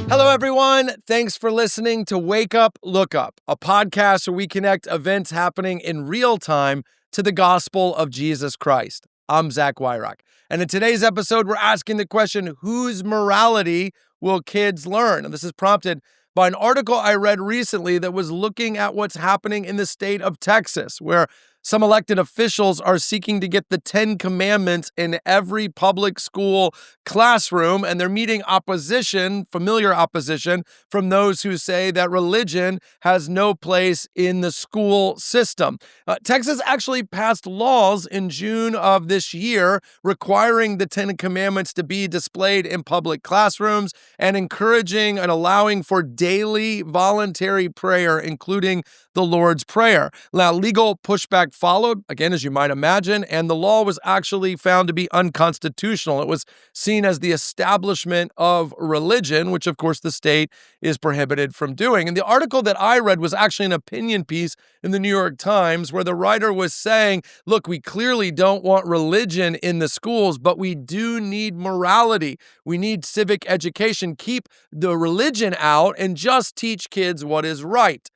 Hello, everyone. Thanks for listening to Wake Up, Look Up, a podcast where we connect events happening in real time to the gospel of Jesus Christ. I'm Zach Wyrock. And in today's episode, we're asking the question, whose morality will kids learn? And this is prompted by an article I read recently that was looking at what's happening in the state of Texas, where some elected officials are seeking to get the 10 Commandments in every public school classroom, and they're meeting opposition, familiar opposition, from those who say that religion has no place in the school system. Texas actually passed laws in June of this year requiring the 10 Commandments to be displayed in public classrooms and encouraging and allowing for daily voluntary prayer, including the Lord's Prayer. Now, legal pushback followed, again, as you might imagine, and the law was actually found to be unconstitutional. It was seen as the establishment of religion, which, of course, the state is prohibited from doing. And the article that I read was actually an opinion piece in the New York Times where the writer was saying, look, we clearly don't want religion in the schools, but we do need morality. We need civic education. Keep the religion out and just teach kids what is right.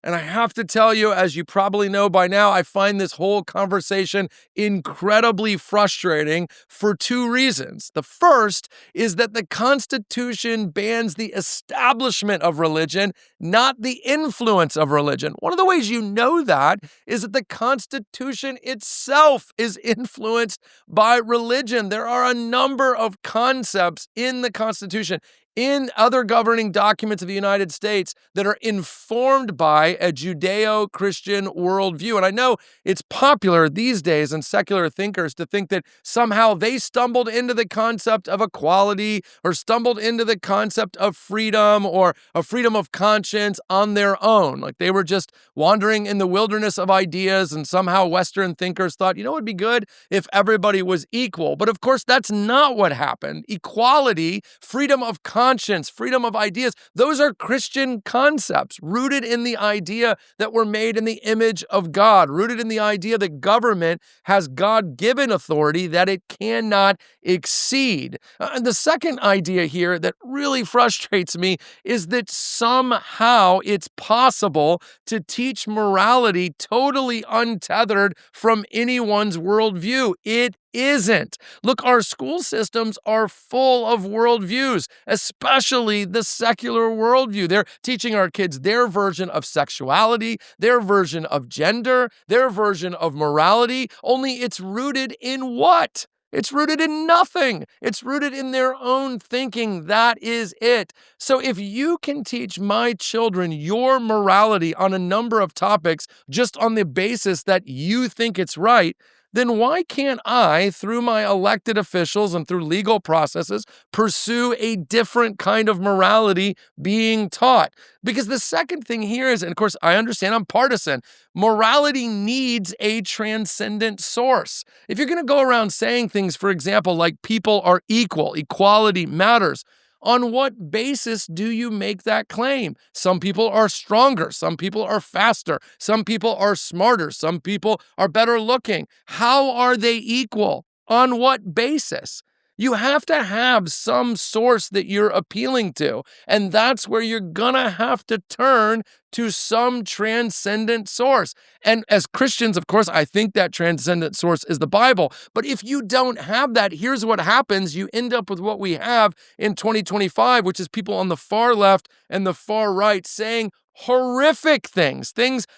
And I have to tell you, as you probably know by now, I find this whole conversation incredibly frustrating for two reasons. The first is that the Constitution bans the establishment of religion, not the influence of religion. One of the ways you know that is that the Constitution itself is influenced by religion. There are a number of concepts in the Constitution, in other governing documents of the United States that are informed by a Judeo-Christian worldview. And I know it's popular these days in secular thinkers to think that somehow they stumbled into the concept of equality or stumbled into the concept of freedom or a freedom of conscience on their own. Like they were just wandering in the wilderness of ideas, and somehow Western thinkers thought, it would be good if everybody was equal. But of course, that's not what happened. Equality, freedom of conscience, freedom of ideas, those are Christian concepts rooted in the idea that we're made in the image of God, rooted in the idea that government has God-given authority that it cannot exceed. And the second idea here that really frustrates me is that somehow it's possible to teach morality totally untethered from anyone's worldview. It isn't. Look, our school systems are full of worldviews, especially the secular worldview. They're teaching our kids their version of sexuality, their version of gender, their version of morality, only it's rooted in what? It's rooted in nothing. It's rooted in their own thinking. That is it. So if you can teach my children your morality on a number of topics just on the basis that you think it's right, then why can't I, through my elected officials and through legal processes, pursue a different kind of morality being taught? Because the second thing here is, and of course, I understand I'm partisan, morality needs a transcendent source. If you're going to go around saying things, for example, like people are equal, equality matters, on what basis do you make that claim? Some people are stronger. Some people are faster. Some people are smarter. Some people are better looking. How are they equal? On what basis? You have to have some source that you're appealing to, and that's where you're gonna have to turn to some transcendent source. And as Christians, of course, I think that transcendent source is the Bible. But if you don't have that, here's what happens. You end up with what we have in 2025, which is people on the far left and the far right saying horrific things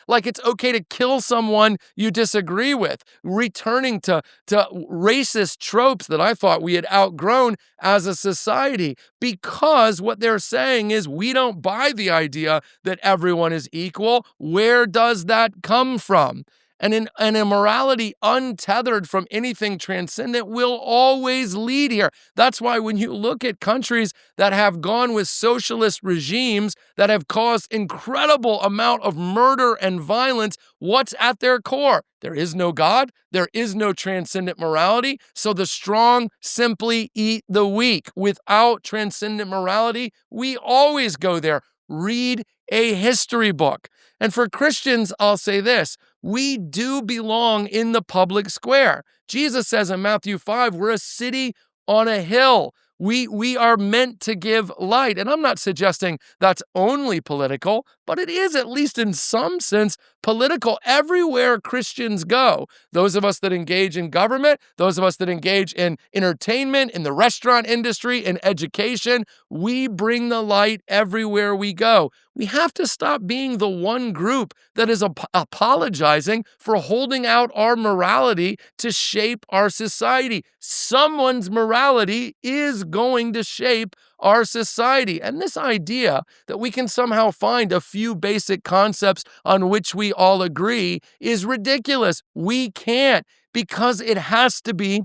like it's okay to kill someone you disagree with, returning to racist tropes that I thought we had outgrown as a society, because what they're saying is we don't buy the idea that everyone is equal. Where does that come from? And a morality untethered from anything transcendent will always lead here. That's why when you look at countries that have gone with socialist regimes that have caused incredible amount of murder and violence, what's at their core? There is no God. There is no transcendent morality. So the strong simply eat the weak. Without transcendent morality, we always go there. Read a history book. And for Christians, I'll say this: we do belong in the public square. Jesus says in Matthew 5, we're a city on a hill. We are meant to give light. And I'm not suggesting that's only political, but it is, at least in some sense, political. Everywhere Christians go, those of us that engage in government, those of us that engage in entertainment, in the restaurant industry, in education, we bring the light everywhere we go. We have to stop being the one group that is apologizing for holding out our morality to shape our society. Someone's morality is going to shape our society. And this idea that we can somehow find a few basic concepts on which we all agree is ridiculous. We can't, because it has to be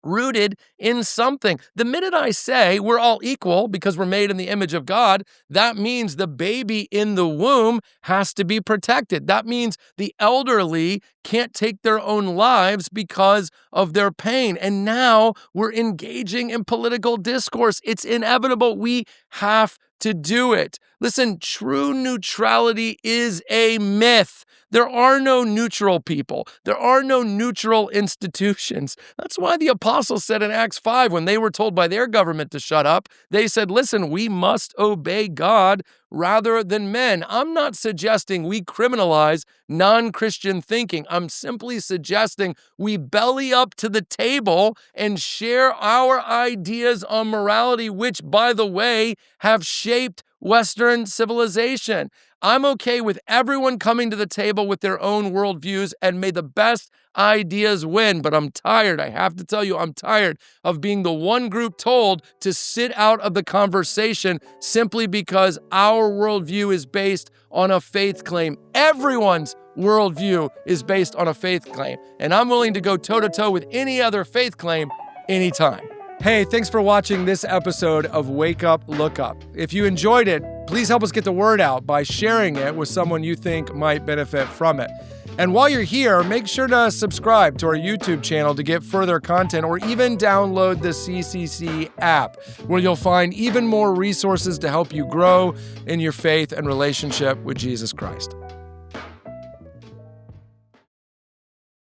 rooted in something. The minute I say we're all equal because we're made in the image of God, that means the baby in the womb has to be protected. That means the elderly can't take their own lives because of their pain. And now we're engaging in political discourse. It's inevitable. We have to do it. Listen, true neutrality is a myth. There are no neutral people. There are no neutral institutions. That's why the apostles said in Acts 5, when they were told by their government to shut up, they said, listen, we must obey God rather than men. I'm not suggesting we criminalize non-Christian thinking. I'm simply suggesting we belly up to the table and share our ideas on morality, which, by the way, have shaped Western civilization. I'm okay with everyone coming to the table with their own worldviews, and may the best ideas win. But I'm tired. I have to tell you, I'm tired of being the one group told to sit out of the conversation simply because our worldview is based on a faith claim. Everyone's worldview is based on a faith claim, and I'm willing to go toe-to-toe with any other faith claim anytime. Hey, thanks for watching this episode of Wake Up, Look Up. If you enjoyed it, please help us get the word out by sharing it with someone you think might benefit from it. And while you're here, make sure to subscribe to our YouTube channel to get further content, or even download the CCC app, where you'll find even more resources to help you grow in your faith and relationship with Jesus Christ.